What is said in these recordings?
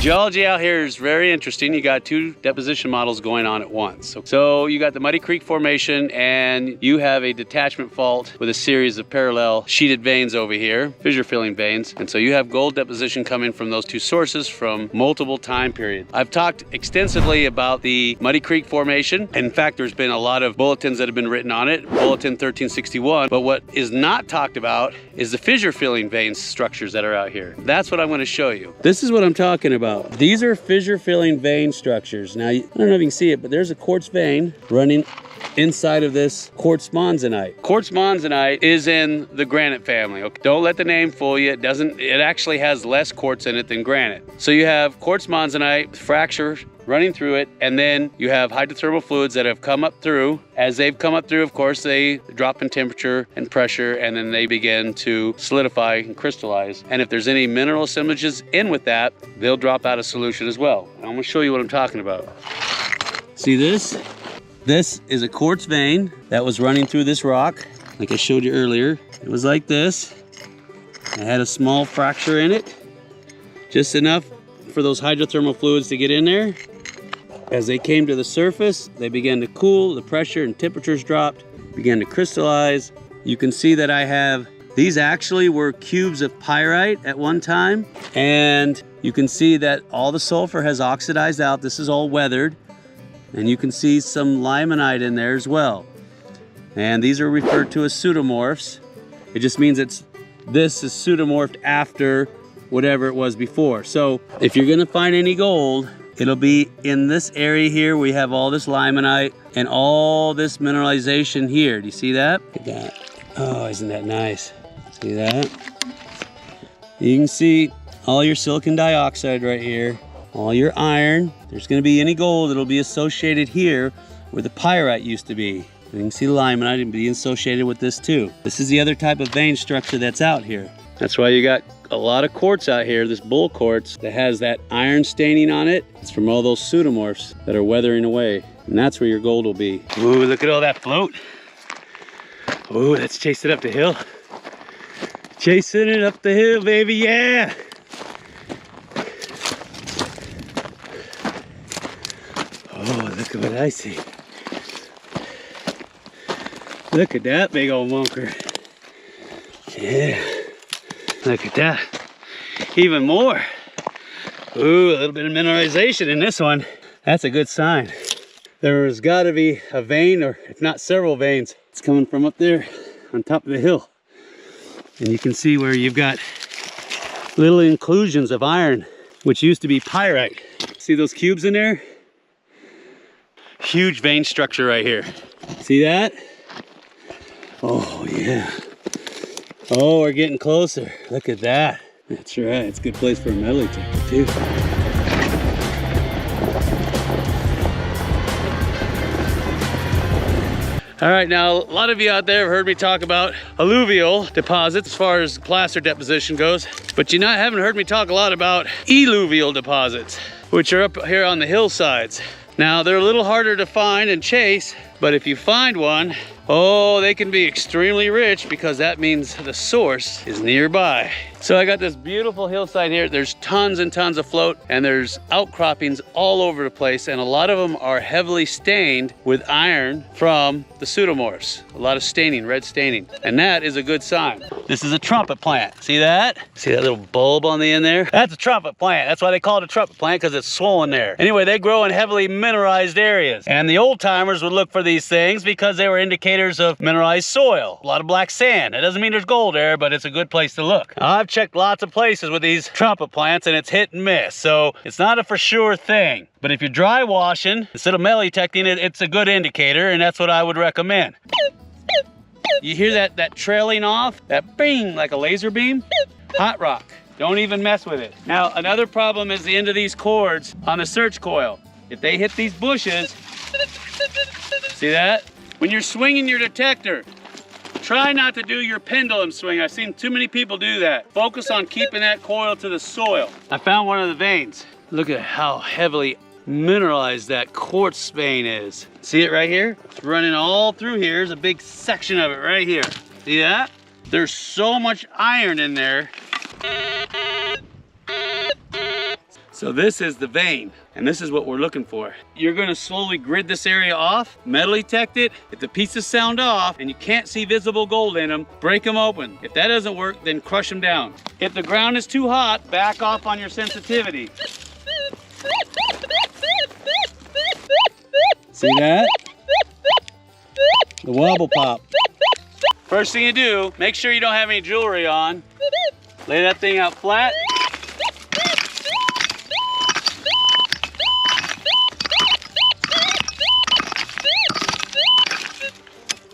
Geology out here is very interesting. You got two deposition models going on at once. So you got the Muddy Creek Formation, and you have a detachment fault with a series of parallel sheeted veins over here, fissure filling veins. And so you have gold deposition coming from those two sources from multiple time periods. I've talked extensively about the Muddy Creek Formation. In fact, there's been a lot of bulletins that have been written on it, Bulletin 1361. But what is not talked about is the fissure filling vein structures that are out here. That's what I'm going to show you. This is what I'm talking about. These are fissure filling vein structures. Now, I don't know if you can see it, but there's a quartz vein running inside of this quartz monzonite. Quartz monzonite is in the granite family. Okay? Don't let the name fool you. It actually has less quartz in it than granite. So you have quartz monzonite, fracture running through it, and then you have hydrothermal fluids that have come up through. As they've come up through, of course, they drop in temperature and pressure, and then they begin to solidify and crystallize. And if there's any mineral assemblages in with that, they'll drop out of solution as well. I'm gonna show you what I'm talking about. See this? This is a quartz vein that was running through this rock, like I showed you earlier. It was like this. It had a small fracture in it, just enough for those hydrothermal fluids to get in there. As they came to the surface, they began to cool, the pressure and temperatures dropped, began to crystallize. You can see that I have, these actually were cubes of pyrite at one time, and you can see that all the sulfur has oxidized out. This is all weathered, and you can see some limonite in there as well. And these are referred to as pseudomorphs. It just means this is pseudomorphed after whatever it was before. So if you're gonna find any gold, it'll be in this area here. We have all this limonite and all this mineralization here. Do you see that? Look at that. Oh, isn't that nice? See that? You can see all your silicon dioxide right here, all your iron. If there's gonna be any gold, it'll be associated here where the pyrite used to be. You can see limonite and be associated with this too. This is the other type of vein structure that's out here. That's why you got a lot of quartz out here, this bull quartz that has that iron staining on it. It's from all those pseudomorphs that are weathering away. And that's where your gold will be. Ooh, look at all that float. Ooh, let's chase it up the hill. Chasing it up the hill, baby, yeah. Oh, look at what I see. Look at that big old bunker. Yeah. Look at that. Even more. Ooh, a little bit of mineralization in this one. That's a good sign. There's got to be a vein, or if not several veins. It's coming from up there on top of the hill. And you can see where you've got little inclusions of iron, which used to be pyrite. See those cubes in there? Huge vein structure right here. See that? Oh, yeah. Oh, we're getting closer. Look at that. That's right. It's a good place for a metal detector too. All right, now a lot of you out there have heard me talk about alluvial deposits as far as placer deposition goes, but you haven't heard me talk a lot about eluvial deposits, which are up here on the hillsides. Now, they're a little harder to find and chase, but if you find one, oh, they can be extremely rich because that means the source is nearby. So I got this beautiful hillside here. There's tons and tons of float, and there's outcroppings all over the place, and a lot of them are heavily stained with iron from the pseudomorphs. A lot of staining, red staining, and that is a good sign. This is a trumpet plant. See that? See that little bulb on the end there? That's a trumpet plant. That's why they call it a trumpet plant, because it's swollen there. Anyway, they grow in heavily mineralized areas, and the old timers would look for these things because they were indicators of mineralized soil. A lot of black sand. It doesn't mean there's gold there, but it's a good place to look. I've checked lots of places with these trumpet plants, and it's hit and miss, so it's not a for sure thing. But if you're dry washing instead of metal detecting it, it's a good indicator, and that's what I would recommend. You hear that trailing off, that bing, like a laser beam? Hot rock. Don't even mess with it. Now, another problem is the end of these cords on the search coil. If they hit these bushes, see that? When you're swinging your detector, try not to do your pendulum swing. I've seen too many people do that. Focus on keeping that coil to the soil. I found one of the veins. Look at how heavily mineralized that quartz vein is. See it right here? It's running all through here. There's a big section of it right here. See that? There's so much iron in there. So this is the vein, and this is what we're looking for. You're gonna slowly grid this area off, metal detect it. If the pieces sound off and you can't see visible gold in them, break them open. If that doesn't work, then crush them down. If the ground is too hot, back off on your sensitivity. See that? The wobble pop. First thing you do, make sure you don't have any jewelry on. Lay that thing out flat.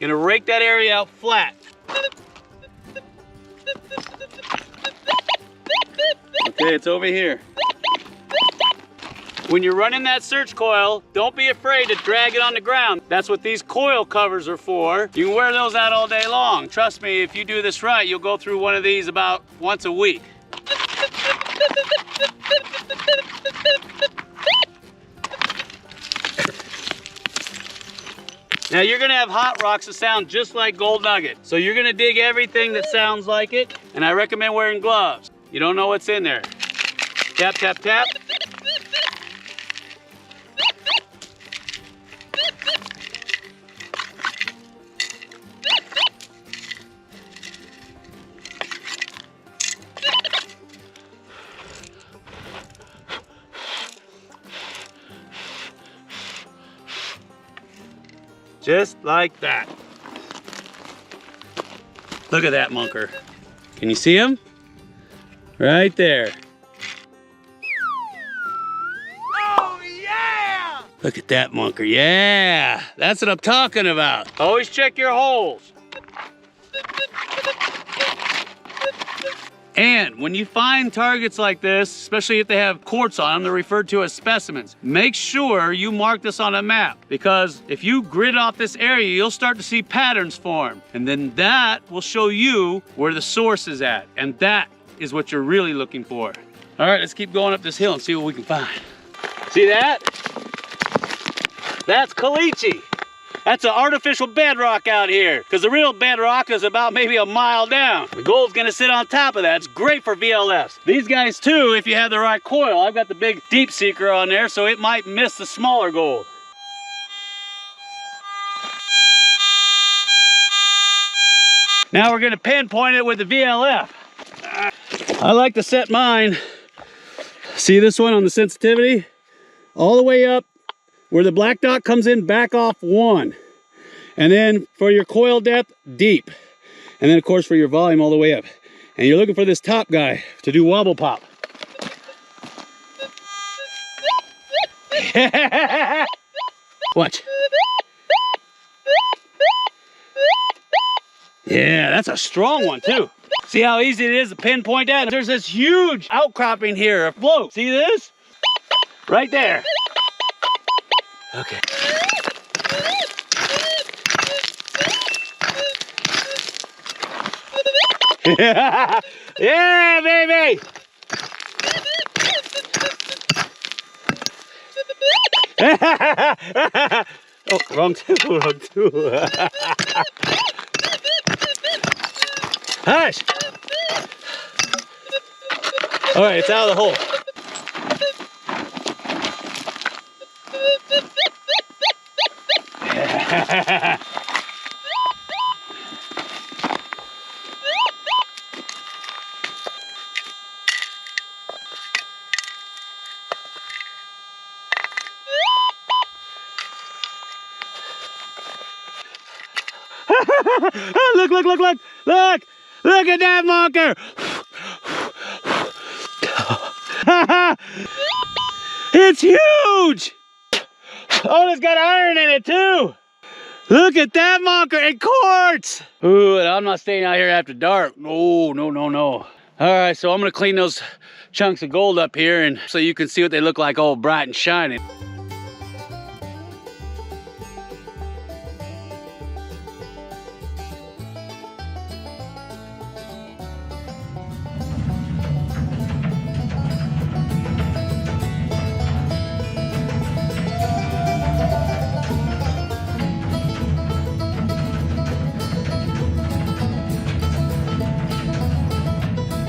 Gonna rake that area out flat. Okay, it's over here. When you're running that search coil, don't be afraid to drag it on the ground. That's what these coil covers are for. You can wear those out all day long. Trust me, if you do this right, you'll go through one of these about once a week. Now you're gonna have hot rocks that sound just like gold nugget. So you're gonna dig everything that sounds like it, and I recommend wearing gloves. You don't know what's in there. Tap, tap, tap. Just like that. Look at that munker. Can you see him? Right there. Oh yeah! Look at that munker, yeah! That's what I'm talking about. Always check your holes. And when you find targets like this, especially if they have quartz on them, they're referred to as specimens. Make sure you mark this on a map, because if you grid off this area, you'll start to see patterns form. And then that will show you where the source is at. And that is what you're really looking for. All right, let's keep going up this hill and see what we can find. See that? That's caliche. That's an artificial bedrock out here, because the real bedrock is about maybe a mile down. The gold's gonna sit on top of that. It's great for VLFs. These guys too, if you have the right coil. I've got the big deep seeker on there, so it might miss the smaller gold. Now we're gonna pinpoint it with the VLF. I like to set mine, see this one on the sensitivity? All the way up where the black dot comes in, back off 1. And then for your coil depth, deep. And then of course for your volume, all the way up. And you're looking for this top guy to do wobble pop. Watch. Yeah, that's a strong one too. See how easy it is to pinpoint that? There's this huge outcropping here, a float. See this? Right there. Okay. Yeah, baby! Oh, wrong tool, wrong tool. Hush! All right, it's out of the hole. Look, look, look, look, look! Look at that marker! It's huge! Oh, it's got iron in it too! Look at that marker and quartz! Ooh, and I'm not staying out here after dark. No, no, no, no. All right, so I'm gonna clean those chunks of gold up here and so you can see what they look like all bright and shining.